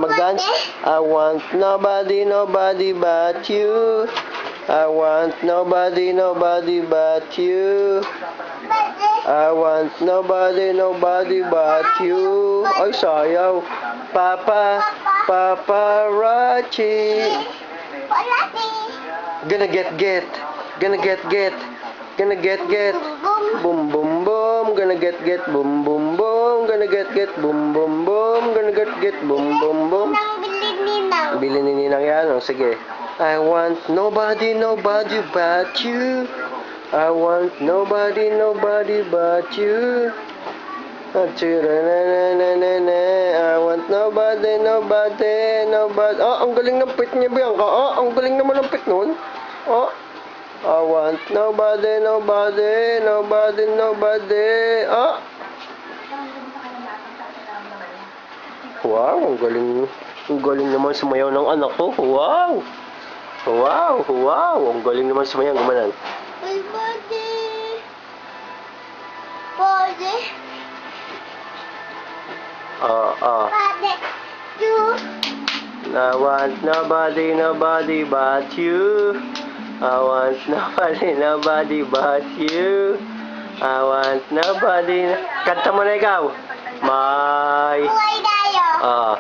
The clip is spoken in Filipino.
mag-dance? I want nobody, nobody but you. I want nobody, nobody but you. I want nobody, nobody but you. Ay, sayaw. Papa, paparazzi. Gonna get. Gonna get. Gonna get. Boom, boom, boom. Gonna get. Boom, boom, boom. Gonna get. Boom, boom, boom. Gonna get. Boom, boom, boom. Bilhin ni Ninang yan. Oh, sige. I want nobody, nobody but you. I want nobody, nobody but you. I want nobody, nobody, nobody. Oh, ang galing ng pit niya, Bianca. Oh, ang galing naman ng pit nun. Oh. I want nobody, nobody, nobody, nobody. Oh. Wow, ang galing. Ang galing naman sumayaw ng anak ko. Wow. Wow, wow. Ang galing naman sumayaw. Gumanan. Body. I want nobody, nobody but you. I want nobody, nobody but you. I want nobody. Kanta mo na ikaw. Buhay tayo.